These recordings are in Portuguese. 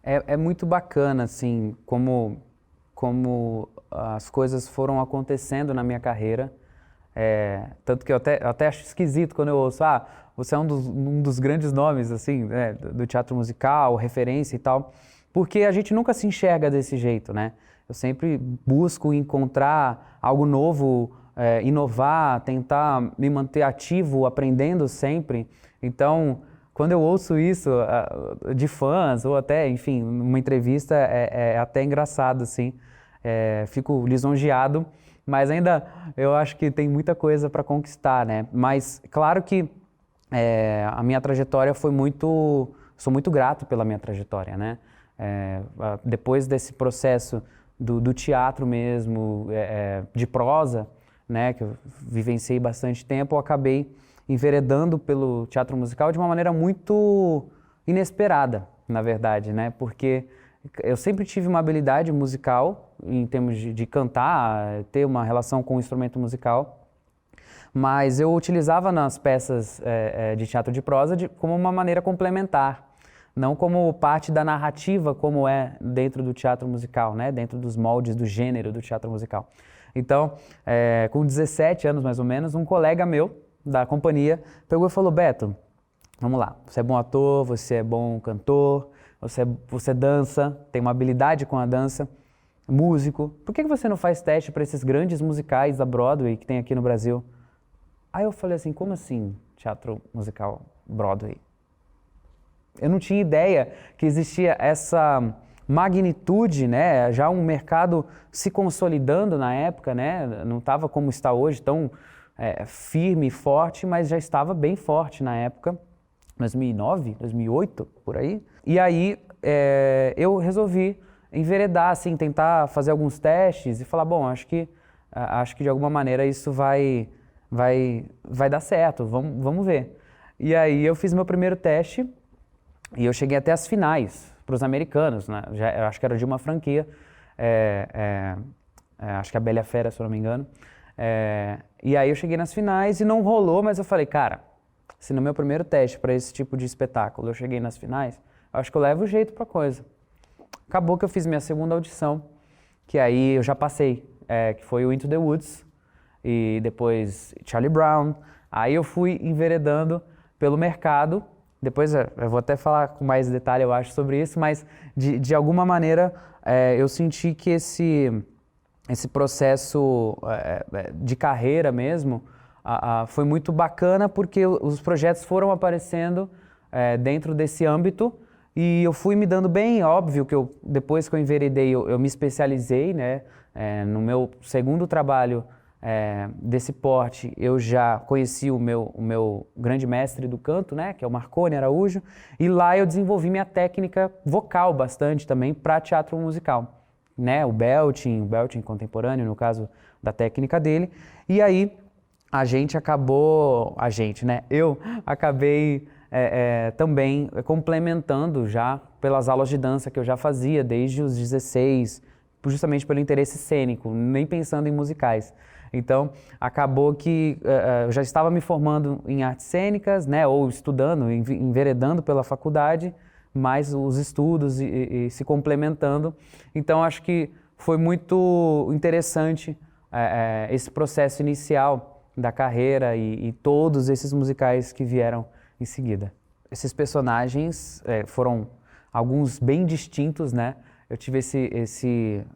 É muito bacana, assim, como as coisas foram acontecendo na minha carreira. Tanto que eu até acho esquisito quando eu ouço, você é um dos grandes nomes, assim, né, do teatro musical, referência e tal, porque a gente nunca se enxerga desse jeito, né? Eu sempre busco encontrar algo novo, inovar, tentar me manter ativo, aprendendo sempre. Então, quando eu ouço isso de fãs, ou até, enfim, numa entrevista, é até engraçado, assim. Fico lisonjeado, mas ainda eu acho que tem muita coisa para conquistar, né? Mas claro que a minha trajetória foi muito. Sou muito grato pela minha trajetória, né? Depois desse processo do teatro mesmo, de prosa, né, que eu vivenciei bastante tempo, eu acabei enveredando pelo teatro musical de uma maneira muito inesperada, na verdade, né? Porque eu sempre tive uma habilidade musical, em termos de cantar, ter uma relação com o instrumento musical, mas eu utilizava nas peças de teatro de prosa como uma maneira complementar, não como parte da narrativa, como é dentro do teatro musical, né? Dentro dos moldes do gênero do teatro musical. Então, com 17 anos mais ou menos, um colega meu da companhia pegou e falou: Beto, vamos lá, você é bom ator, você é bom cantor, você dança, tem uma habilidade com a dança, músico, por que você não faz teste para esses grandes musicais da Broadway que tem aqui no Brasil? Aí eu falei assim, como assim teatro musical Broadway? Eu não tinha ideia que existia essa magnitude, né? Já um mercado se consolidando na época, né? Não estava como está hoje, tão firme e forte, mas já estava bem forte na época, 2009, 2008, por aí. E aí eu resolvi enveredar, assim, tentar fazer alguns testes e falar, bom, acho que de alguma maneira isso vai dar certo, vamos ver. E aí eu fiz meu primeiro teste e eu cheguei até as finais para os americanos, né? Eu acho que era de uma franquia, acho que a Bela e a Fera, se eu não me engano. E aí eu cheguei nas finais e não rolou, mas eu falei, cara, se no meu primeiro teste para esse tipo de espetáculo eu cheguei nas finais, eu acho que eu levo jeito pra coisa. Acabou que eu fiz minha segunda audição, que aí eu já passei, que foi o Into the Woods, e depois Charlie Brown. Aí eu fui enveredando pelo mercado. Depois eu vou até falar com mais detalhe, eu acho, sobre isso, mas de alguma maneira eu senti que esse processo de carreira mesmo foi muito bacana porque os projetos foram aparecendo dentro desse âmbito e eu fui me dando bem. Óbvio que depois que eu enveredei, eu me especializei, né? No meu segundo trabalho desse porte, eu já conheci o meu grande mestre do canto, né, que é o Marconi Araújo, e lá eu desenvolvi minha técnica vocal bastante também para teatro musical, né, o belting contemporâneo, no caso da técnica dele, e aí eu acabei também complementando já pelas aulas de dança que eu já fazia desde os 16, justamente pelo interesse cênico, nem pensando em musicais. Então, acabou que eu já estava me formando em artes cênicas, né, ou estudando, enveredando pela faculdade, mas os estudos e se complementando. Então, acho que foi muito interessante esse processo inicial da carreira e todos esses musicais que vieram em seguida. Esses personagens foram alguns bem distintos, né? Eu tive esse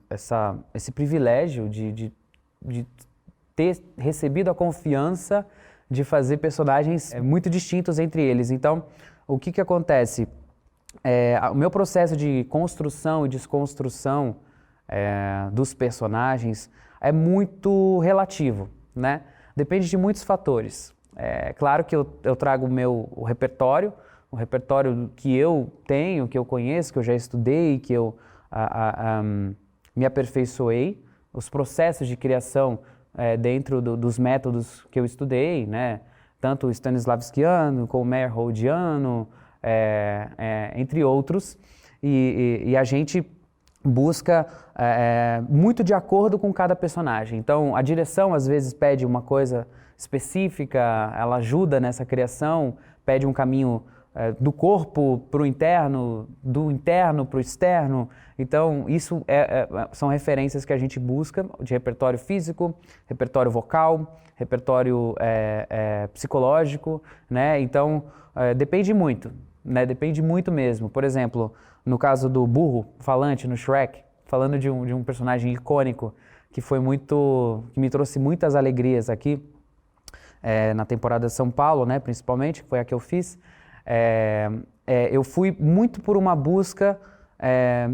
privilégio de ter recebido a confiança de fazer personagens muito distintos entre eles. Então, o que acontece? O meu processo de construção e desconstrução dos personagens é muito relativo, né? Depende de muitos fatores. Claro que eu trago o repertório que eu tenho, que eu conheço, que eu já estudei, que eu me aperfeiçoei, os processos de criação dentro dos métodos que eu estudei, né? Tanto o Stanislavskiano, como o Meyerholdiano, entre outros, e a gente busca muito de acordo com cada personagem. Então, a direção às vezes pede uma coisa específica, ela ajuda nessa criação, pede um caminho do corpo para o interno, do interno para o externo. Então, isso são referências que a gente busca de repertório físico, repertório vocal, repertório psicológico, né? Então, depende muito, né? Depende muito mesmo. Por exemplo, no caso do burro falante no Shrek, falando de um personagem icônico que me trouxe muitas alegrias aqui, na temporada de São Paulo, né? Principalmente, que foi a que eu fiz. Eu fui muito por uma busca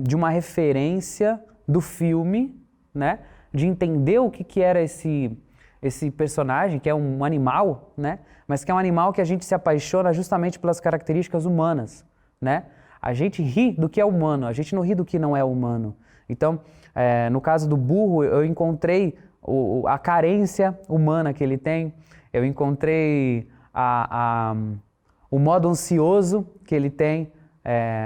de uma referência do filme, né? De entender o que era esse personagem, que é um animal, né? Mas que é um animal que a gente se apaixona justamente pelas características humanas, né? A gente ri do que é humano, a gente não ri do que não é humano. Então, no caso do burro, eu encontrei a carência humana que ele tem, eu encontrei o modo ansioso que ele tem.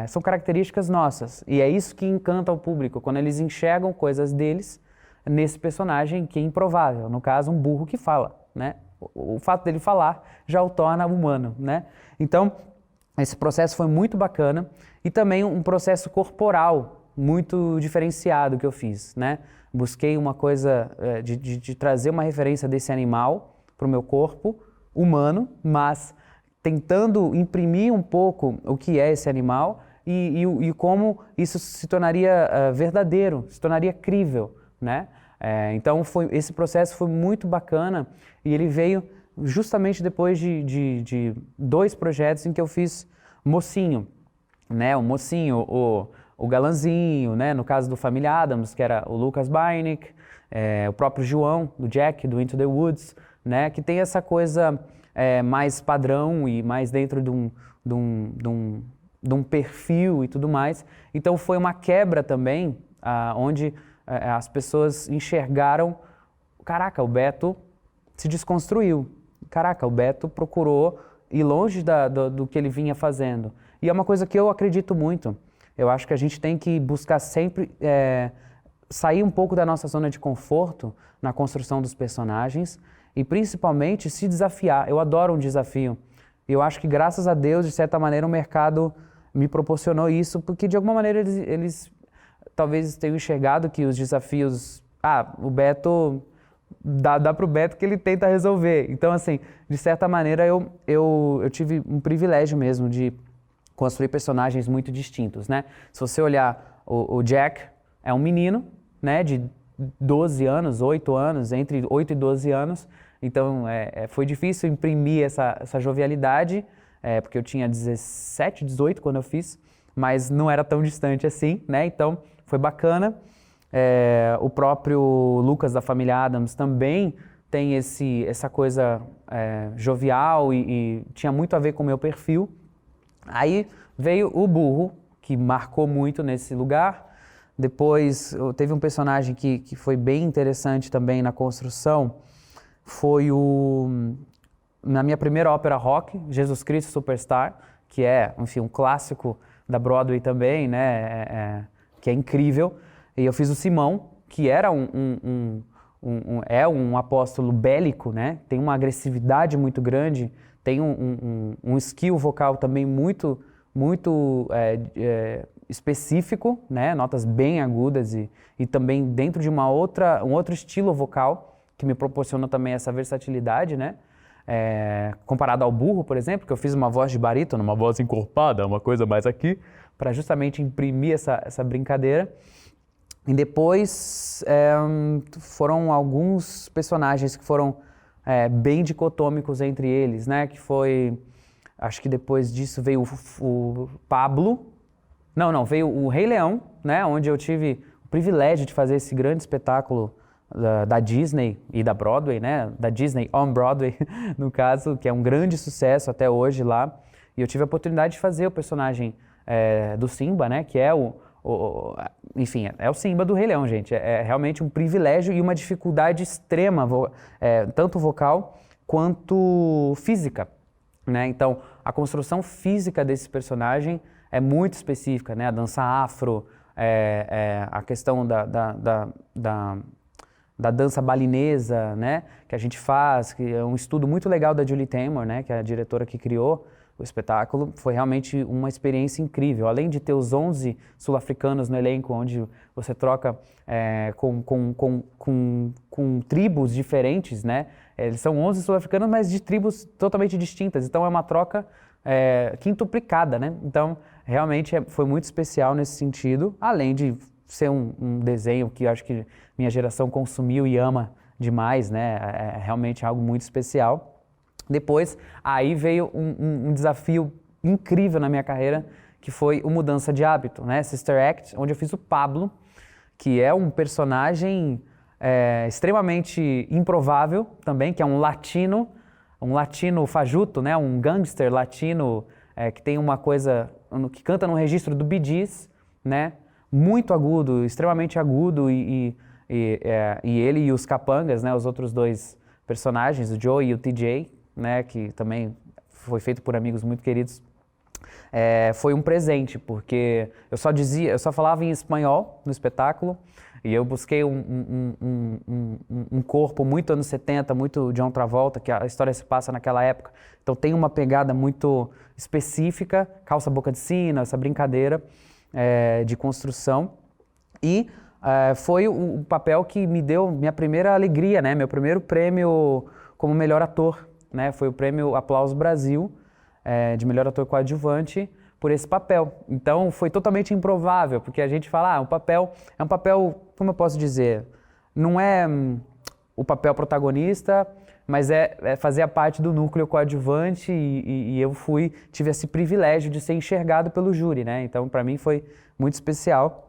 São características nossas, e é isso que encanta o público, quando eles enxergam coisas deles nesse personagem que é improvável, no caso um burro que fala, né? O fato dele falar já o torna humano, né? Então, esse processo foi muito bacana, e também um processo corporal muito diferenciado que eu fiz, né? Busquei uma coisa de trazer uma referência desse animal para o meu corpo humano, mas tentando imprimir um pouco o que é esse animal e como isso se tornaria verdadeiro, se tornaria crível, né? Então esse processo foi muito bacana, e ele veio justamente depois de 2 projetos em que eu fiz mocinho, né? O mocinho, o galanzinho, né? No caso do Família Addams, que era o Lucas Bienick, o próprio João, do Jack, do Into the Woods, né? Que tem essa coisa mais padrão e mais dentro de um perfil e tudo mais. Então foi uma quebra também, onde as pessoas enxergaram, caraca, o Beto se desconstruiu, caraca, o Beto procurou ir longe do que ele vinha fazendo. E é uma coisa que eu acredito muito. Eu acho que a gente tem que buscar sempre sair um pouco da nossa zona de conforto na construção dos personagens, e principalmente se desafiar. Eu adoro um desafio. E eu acho que, graças a Deus, de certa maneira, o mercado me proporcionou isso, porque de alguma maneira eles talvez tenham enxergado que os desafios... o Beto... Dá pro Beto que ele tenta resolver. Então, assim, de certa maneira, eu tive um privilégio mesmo de construir personagens muito distintos, né? Se você olhar o Jack, é um menino, né, de 12 anos, 8 anos, entre 8 e 12 anos. Então, foi difícil imprimir essa jovialidade, porque eu tinha 17, 18 quando eu fiz, mas não era tão distante assim, né? Então, foi bacana. O próprio Lucas da Família Addams também tem essa coisa jovial e tinha muito a ver com o meu perfil. Aí veio o burro, que marcou muito nesse lugar. Depois teve um personagem que foi bem interessante também na construção, foi na minha primeira ópera rock, Jesus Cristo Superstar, que é, enfim, um clássico da Broadway também, né, que é incrível. E eu fiz o Simão, que era um apóstolo bélico, né, tem uma agressividade muito grande, tem um skill vocal também muito específico, né, notas bem agudas e também dentro de um outro estilo vocal, que me proporcionou também essa versatilidade, né? Comparado ao burro, por exemplo, que eu fiz uma voz de barítono, uma voz encorpada, uma coisa mais aqui, para justamente imprimir essa brincadeira. E depois foram alguns personagens que foram bem dicotômicos entre eles, né? Que foi, acho que depois disso veio o Pablo, veio o Rei Leão, né? Onde eu tive o privilégio de fazer esse grande espetáculo da Disney e da Broadway, né? Da Disney on Broadway, no caso, que é um grande sucesso até hoje lá. E eu tive a oportunidade de fazer o personagem do Simba, né? Que é enfim, é o Simba do Rei Leão, gente. É realmente um privilégio e uma dificuldade extrema, tanto vocal quanto física, né? Então, a construção física desse personagem é muito específica, né? A dança afro, a questão da dança balinesa, né, que a gente faz, que é um estudo muito legal da Julie Taymor, né, que é a diretora que criou, o espetáculo. Foi realmente uma experiência incrível. Além de ter os 11 sul-africanos no elenco, onde você troca com tribos diferentes, né? Eles são 11 sul-africanos, mas de tribos totalmente distintas. Então é uma troca quintuplicada, né? Então realmente foi muito especial nesse sentido, além de ser um desenho que eu acho que minha geração consumiu e ama demais, né? É realmente algo muito especial. Depois, aí veio um desafio incrível na minha carreira, que foi o Mudança de Hábito, né? Sister Act, onde eu fiz o Pablo, que é um personagem extremamente improvável também, que é um latino fajuto, né? Um gangster latino que tem uma coisa, que canta no registro do Bee Gees, né? Muito agudo, extremamente agudo, e ele e os capangas, né? Os outros dois personagens, o Joe e o TJ, né, que também foi feito por amigos muito queridos, foi um presente, porque eu só falava em espanhol no espetáculo, e eu busquei um corpo muito anos 70, muito John Travolta, que a história se passa naquela época, então tem uma pegada muito específica, calça boca de sino, essa brincadeira de construção, e foi o papel que me deu minha primeira alegria, né, meu primeiro prêmio como melhor ator, né? Foi o prêmio Aplauso Brasil, de melhor ator coadjuvante, por esse papel. Então foi totalmente improvável, porque a gente fala, o papel é um papel, como eu posso dizer, não é o papel protagonista, mas fazer a parte do núcleo coadjuvante, e eu tive esse privilégio de ser enxergado pelo júri, né? Então para mim foi muito especial.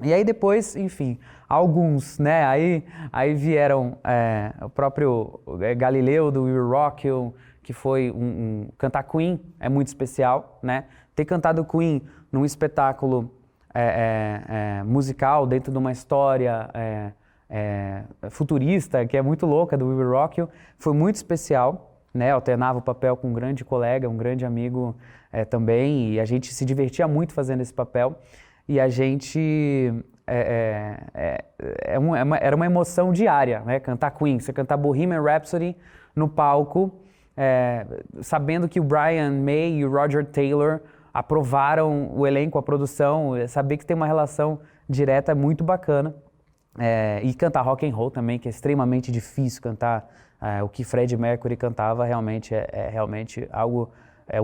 E aí depois, enfim, alguns, né, aí vieram o próprio Galileu do Will Rockwell, que foi cantar Queen é muito especial, né? Ter cantado Queen num espetáculo musical, dentro de uma história futurista, que é muito louca, do Will Rockwell, foi muito especial, né? Eu alternava o papel com um grande colega, um grande amigo também, e a gente se divertia muito fazendo esse papel. E a gente... era uma emoção diária, né? Cantar Queen, você cantar Bohemian Rhapsody no palco, sabendo que o Brian May e o Roger Taylor aprovaram o elenco, a produção, saber que tem uma relação direta é muito bacana. E cantar rock and roll também, que é extremamente difícil cantar o que Freddie Mercury cantava, realmente realmente algo,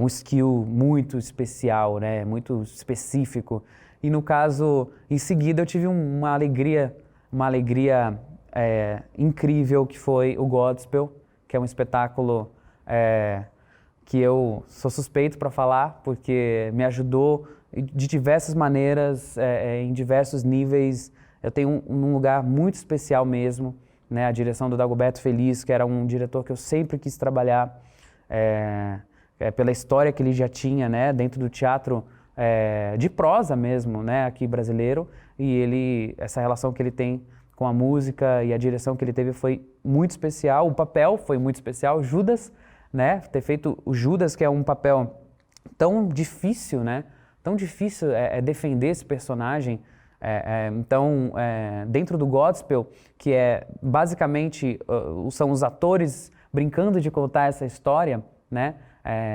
um skill muito especial, né? Muito específico. E no caso, em seguida, eu tive uma alegria incrível, que foi o Godspell, que é um espetáculo que eu sou suspeito para falar, porque me ajudou de diversas maneiras, em diversos níveis. Eu tenho um lugar muito especial mesmo, né? A direção do Dagoberto Feliz, que era um diretor que eu sempre quis trabalhar, pela história que ele já tinha, né? Dentro do teatro de prosa mesmo, né, aqui brasileiro, e essa relação que ele tem com a música e a direção que ele teve foi muito especial, o papel foi muito especial, Judas, né, ter feito o Judas, que é um papel tão difícil, né, tão difícil defender esse personagem, então, dentro do Godspell, que basicamente são os atores brincando de contar essa história, né,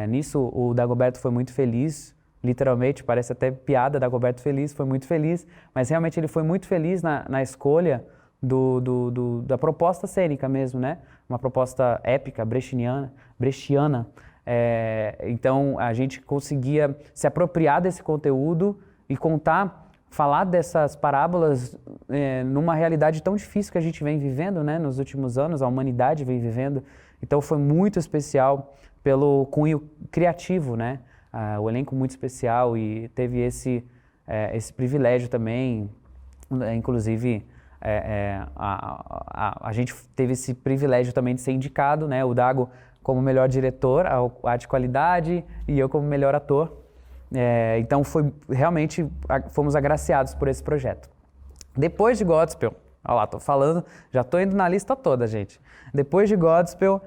nisso o Dagoberto foi muito feliz, literalmente, parece até piada, Dagoberto Feliz, foi muito feliz, mas realmente ele foi muito feliz na escolha da proposta cênica mesmo, né? Uma proposta épica, brechiana. Então, a gente conseguia se apropriar desse conteúdo e falar dessas parábolas numa realidade tão difícil que a gente vem vivendo, né? Nos últimos anos, a humanidade vem vivendo. Então, foi muito especial pelo cunho criativo, né? O elenco muito especial, e teve esse privilégio também, inclusive a gente teve esse privilégio também de ser indicado, né, o Dago como melhor diretor, a de qualidade, e eu como melhor ator. Então realmente fomos agraciados por esse projeto. Depois de Godspell, olha lá, tô falando, já tô indo na lista toda, gente. Depois de Godspell,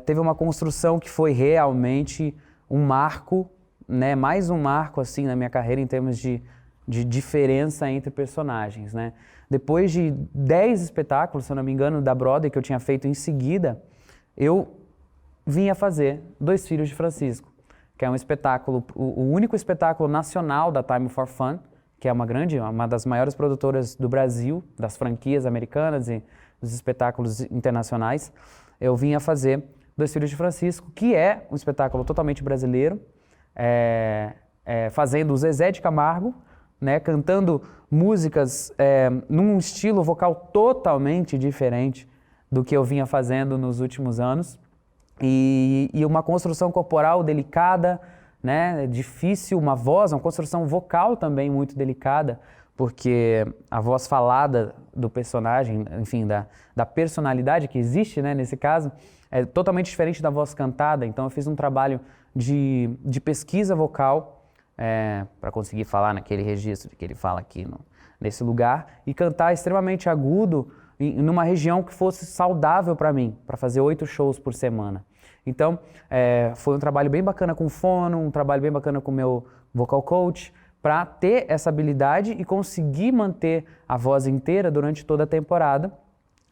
teve uma construção que foi realmente um marco, né, mais um marco assim na minha carreira em termos de diferença entre personagens, né? Depois de 10 espetáculos, se eu não me engano, da Broadway que eu tinha feito em seguida, eu vim a fazer Dois Filhos de Francisco. que é um espetáculo, o único espetáculo nacional da Time for Fun, que é uma das maiores produtoras do Brasil, das franquias americanas e dos espetáculos internacionais. Eu vim a fazer Dois Filhos de Francisco, que é um espetáculo totalmente brasileiro, fazendo o Zezé de Camargo, né, cantando músicas num estilo vocal totalmente diferente do que eu vinha fazendo nos últimos anos. E uma construção corporal delicada, né, difícil, uma construção vocal também muito delicada, porque a voz falada do personagem, enfim, da personalidade que existe, né, nesse caso, é totalmente diferente da voz cantada. Então eu fiz um trabalho de pesquisa vocal para conseguir falar naquele registro que ele fala aqui nesse lugar e cantar extremamente agudo numa região que fosse saudável para mim, para fazer 8 shows por semana. Então, foi um trabalho bem bacana com o fono, um trabalho bem bacana com o meu vocal coach, para ter essa habilidade e conseguir manter a voz inteira durante toda a temporada,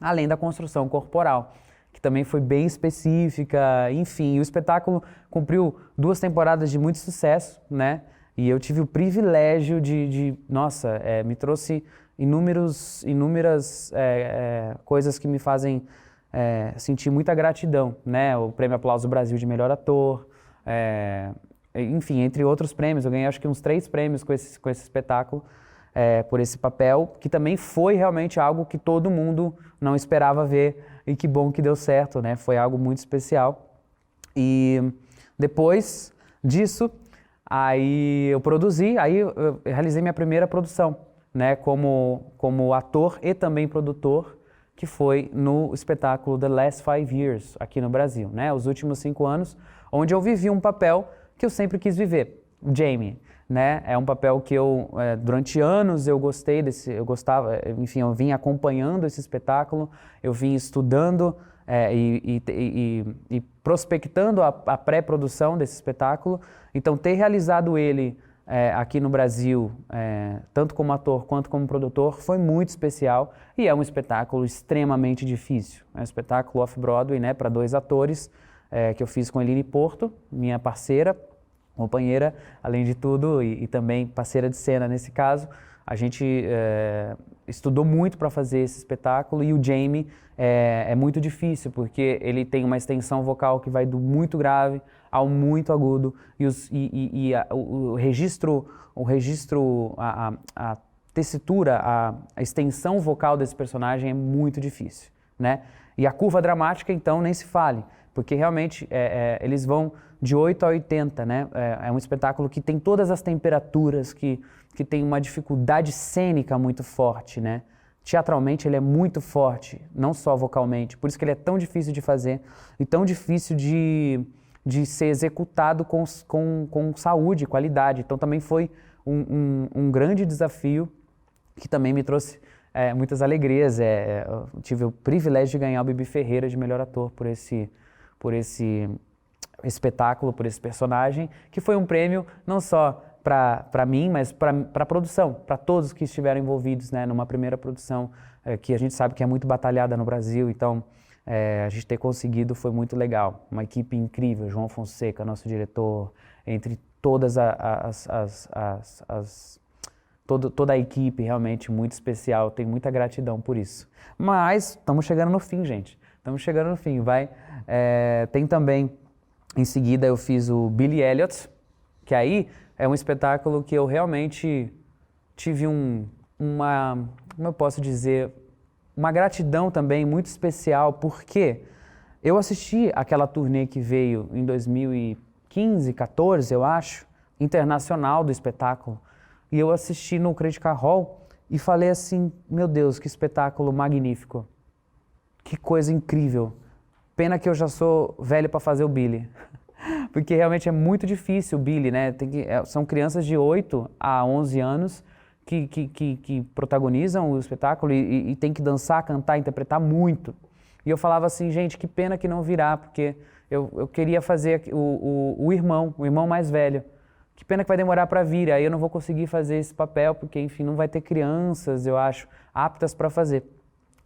além da construção corporal, que também foi bem específica. Enfim, o espetáculo cumpriu 2 temporadas de muito sucesso, né? E eu tive o privilégio nossa, me trouxe inúmeras coisas que me fazem sentir muita gratidão, né? O Prêmio Aplauso Brasil de Melhor Ator, enfim, entre outros prêmios. Eu ganhei acho que uns 3 prêmios com esse espetáculo, por esse papel, que também foi realmente algo que todo mundo não esperava ver, e que bom que deu certo, né? Foi algo muito especial. E depois disso, aí eu produzi, aí eu realizei minha primeira produção, né? Como ator e também produtor, que foi no espetáculo The Last 5 Years, aqui no Brasil, né? Os últimos 5 anos, onde eu vivi um papel que eu sempre quis viver, o Jamie, né? É um papel que eu, durante anos eu gostei eu gostava, enfim, eu vim acompanhando esse espetáculo, eu vim estudando e prospectando a pré-produção desse espetáculo. Então, ter realizado ele aqui no Brasil, tanto como ator quanto como produtor, foi muito especial e é um espetáculo extremamente difícil. É um espetáculo off-Broadway, né, para 2 atores, que eu fiz com a Eline Porto, minha parceira, companheira, além de tudo, e também parceira de cena nesse caso. A gente estudou muito para fazer esse espetáculo e o Jamie é muito difícil, porque ele tem uma extensão vocal que vai do muito grave ao muito agudo e o registro, a tessitura, a extensão vocal desse personagem é muito difícil, né? E a curva dramática, então, nem se fale, porque realmente eles vão de 8 a 80, né? É um espetáculo que tem todas as temperaturas, que tem uma dificuldade cênica muito forte, né? Teatralmente ele é muito forte, não só vocalmente, por isso que ele é tão difícil de fazer e tão difícil de ser executado com saúde, qualidade. Então também foi um grande desafio que também me trouxe muitas alegrias. Eu tive o privilégio de ganhar o Bibi Ferreira de melhor ator por esse espetáculo, por esse personagem, que foi um prêmio não só para mim, mas para a produção, para todos que estiveram envolvidos, né, numa primeira produção que a gente sabe que é muito batalhada no Brasil. Então, a gente ter conseguido foi muito legal. Uma equipe incrível, João Fonseca, nosso diretor, entre todas toda a equipe, realmente muito especial. Tenho muita gratidão por isso. Mas estamos chegando no fim, gente. Estamos chegando no fim. Tem também, em seguida, eu fiz o Billy Elliot, que aí é um espetáculo que eu realmente tive como eu posso dizer, uma gratidão também muito especial, porque eu assisti aquela turnê que veio em 2015, 14, eu acho, internacional do espetáculo, e eu assisti no Critical Hall e falei assim, meu Deus, que espetáculo magnífico, que coisa incrível, pena que eu já sou velho para fazer o Billy. Porque realmente é muito difícil o Billy, né? São crianças de 8 a 11 anos que protagonizam o espetáculo e tem que dançar, cantar, interpretar muito. E eu falava assim, gente, que pena que não virá, porque eu queria fazer o irmão mais velho. Que pena que vai demorar para vir, aí eu não vou conseguir fazer esse papel, porque, enfim, não vai ter crianças, eu acho, aptas para fazer.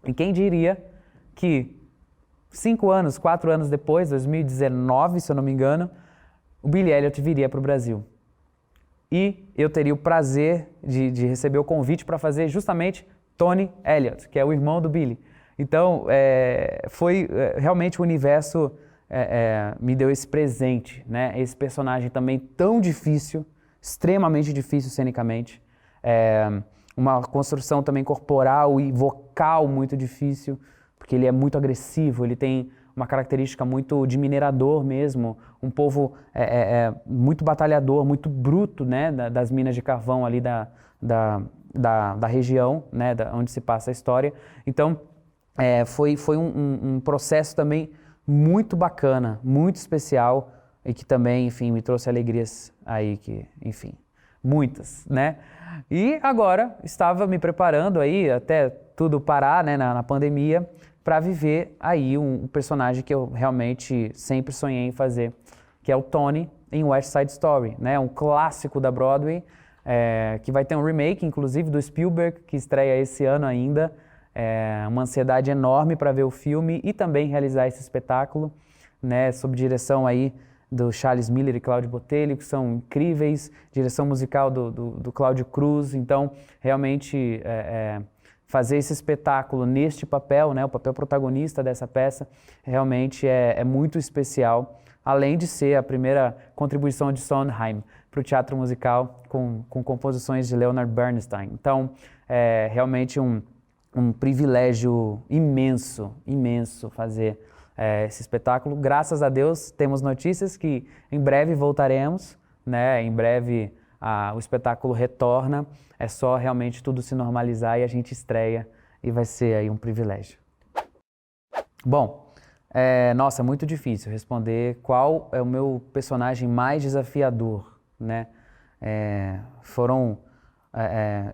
E quem diria que 4 anos depois, 2019, se eu não me engano, o Billy Elliot viria para o Brasil. E eu teria o prazer de receber o convite para fazer justamente Tony Elliott, que é o irmão do Billy. Então, foi realmente o universo me deu esse presente, né? Esse personagem também tão difícil, extremamente difícil cenicamente. Uma construção também corporal e vocal muito difícil, porque ele é muito agressivo, ele tem uma característica muito de minerador mesmo, um povo muito batalhador, muito bruto, né, das minas de carvão ali da região, né, onde se passa a história. Então, foi um processo também muito bacana, muito especial e que também, enfim, me trouxe alegrias aí que, enfim, muitas, né? E agora estava me preparando aí, até tudo parar, né, na pandemia, para viver aí um personagem que eu realmente sempre sonhei em fazer, que é o Tony em West Side Story, né? Um clássico da Broadway, que vai ter um remake, inclusive, do Spielberg, que estreia esse ano ainda. Uma ansiedade enorme para ver o filme e também realizar esse espetáculo, né? Sob direção aí do Charles Miller e Claudio Botelho, que são incríveis, direção musical do Cláudio Cruz. Então, realmente, fazer esse espetáculo neste papel, né, o papel protagonista dessa peça, realmente é muito especial, além de ser a primeira contribuição de Sondheim para o teatro musical com composições de Leonard Bernstein. Então, é realmente um privilégio imenso, imenso fazer esse espetáculo. Graças a Deus, temos notícias que em breve voltaremos, né, em breve o espetáculo retorna, é só realmente tudo se normalizar e a gente estreia e vai ser aí um privilégio. Bom, nossa, é muito difícil responder qual é o meu personagem mais desafiador, né? Foram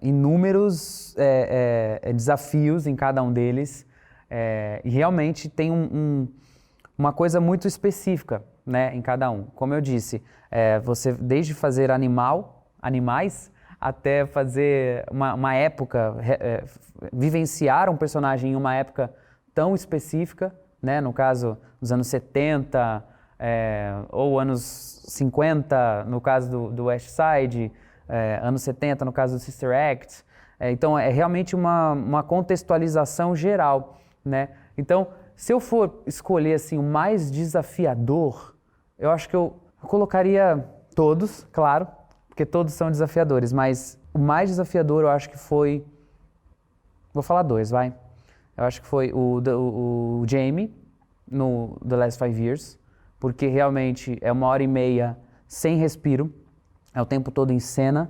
inúmeros desafios em cada um deles e realmente tem uma coisa muito específica, né, em cada um. Como eu disse, você desde fazer animais, até fazer uma época, vivenciar um personagem em uma época tão específica, né? No caso dos anos 70 ou anos 50, no caso do West Side, anos 70, no caso do Sister Act. Então, é realmente uma contextualização geral, né? Então, se eu for escolher assim, o mais desafiador, eu acho que eu colocaria todos, claro, porque todos são desafiadores, mas o mais desafiador eu acho que foi... Vou falar dois, vai. Eu acho que foi o Jamie, no The Last 5 Years, porque realmente é 1h30 sem respiro, é o tempo todo em cena,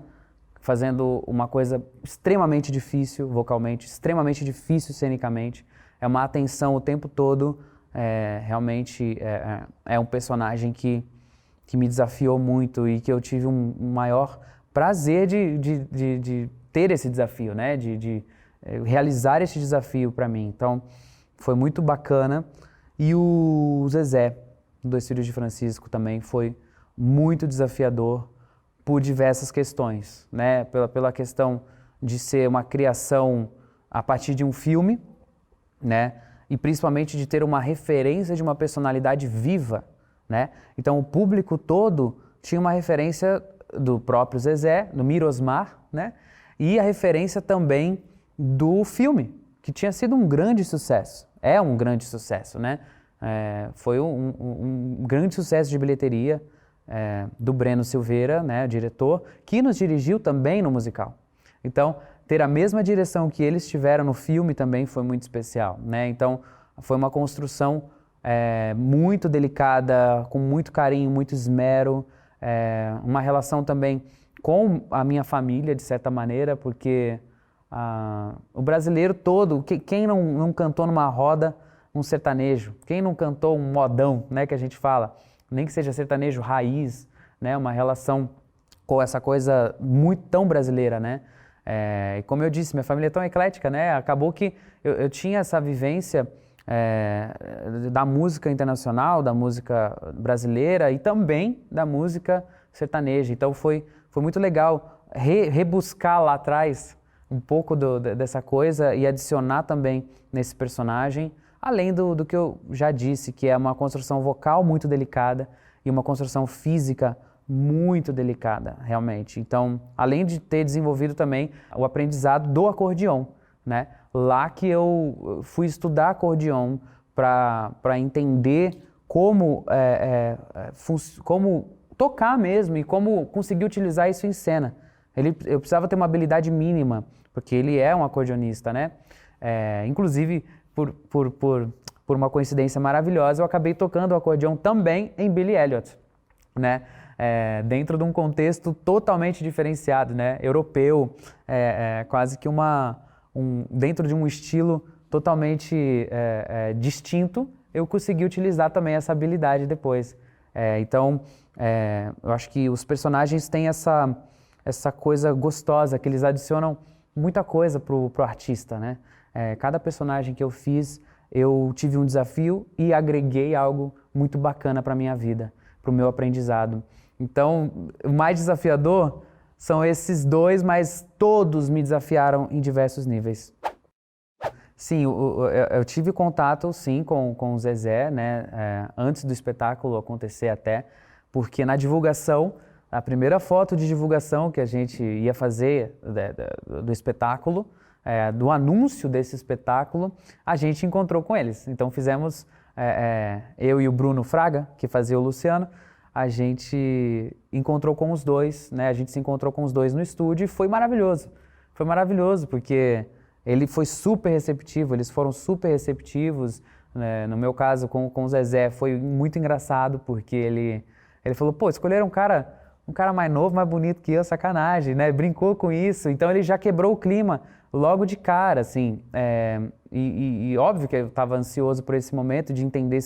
fazendo uma coisa extremamente difícil vocalmente, extremamente difícil cenicamente, é uma atenção o tempo todo, realmente é um personagem que me desafiou muito e que eu tive um maior prazer de ter esse desafio, né? De realizar esse desafio para mim. Então, foi muito bacana. E o Zezé, Dois Filhos de Francisco, também foi muito desafiador por diversas questões, né? Pela questão de ser uma criação a partir de um filme, né? E principalmente de ter uma referência de uma personalidade viva, né? Então o público todo tinha uma referência do próprio Zezé, do Mirosmar, né? E a referência também do filme, que tinha sido um grande sucesso. É um grande sucesso, né? Foi um grande sucesso de bilheteria do Breno Silveira, né, o diretor, que nos dirigiu também no musical. Então, ter a mesma direção que eles tiveram no filme também foi muito especial, né? Então, foi uma construção muito delicada, com muito carinho, muito esmero, uma relação também com a minha família, de certa maneira, porque o brasileiro todo, quem não cantou numa roda um sertanejo, quem não cantou um modão, né, que a gente fala, nem que seja sertanejo raiz, né, uma relação com essa coisa muito tão brasileira, né? E como eu disse, minha família é tão eclética, né? Acabou que eu tinha essa vivência da música internacional, da música brasileira e também da música sertaneja. Então foi muito legal rebuscar lá atrás um pouco dessa coisa e adicionar também nesse personagem, além do que eu já disse, que é uma construção vocal muito delicada e uma construção física muito delicada, realmente. Então, além de ter desenvolvido também o aprendizado do acordeon, né? Lá que eu fui estudar acordeon para entender como, como tocar mesmo e como conseguir utilizar isso em cena. Eu precisava ter uma habilidade mínima, porque ele é um acordeonista, né? Inclusive, por uma coincidência maravilhosa, eu acabei tocando o acordeon também em Billy Elliot, né? Dentro de um contexto totalmente diferenciado, né? Europeu, quase que dentro de um estilo totalmente distinto, eu consegui utilizar também essa habilidade depois. Então, eu acho que os personagens têm essa coisa gostosa, que eles adicionam muita coisa pro artista, né? Cada personagem que eu fiz, eu tive um desafio e agreguei algo muito bacana para minha vida, para o meu aprendizado. Então, o mais desafiador são esses dois, mas todos me desafiaram em diversos níveis. Sim, eu tive contato, sim, com o Zezé, né, antes do espetáculo acontecer até, porque na divulgação, a primeira foto de divulgação que a gente ia fazer do espetáculo, do anúncio desse espetáculo, a gente encontrou com eles. Então fizemos, eu e o Bruno Fraga, que fazia o Luciano, a gente encontrou com os dois, né, a gente se encontrou com os dois no estúdio e foi maravilhoso, porque ele foi super receptivo, eles foram super receptivos, né? No meu caso, com o Zezé, foi muito engraçado, porque ele falou, pô, escolheram um cara mais novo, mais bonito que eu, sacanagem, né? Brincou com isso, então ele já quebrou o clima logo de cara, assim. E óbvio que eu estava ansioso por esse momento de entender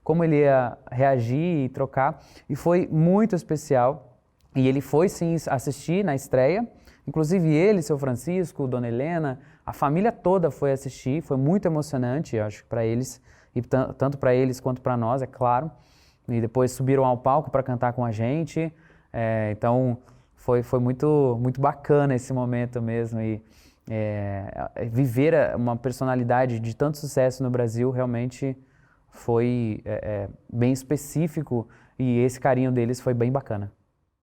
como ele ia reagir e trocar, e foi muito especial. E ele foi, sim, assistir na estreia. Inclusive ele, seu Francisco, Dona Helena, a família toda foi assistir, foi muito emocionante, eu acho, para eles, e tanto para eles quanto para nós, é claro. E depois subiram ao palco para cantar com a gente, então foi muito, muito bacana esse momento mesmo. E viver uma personalidade de tanto sucesso no Brasil realmente foi bem específico, e esse carinho deles foi bem bacana.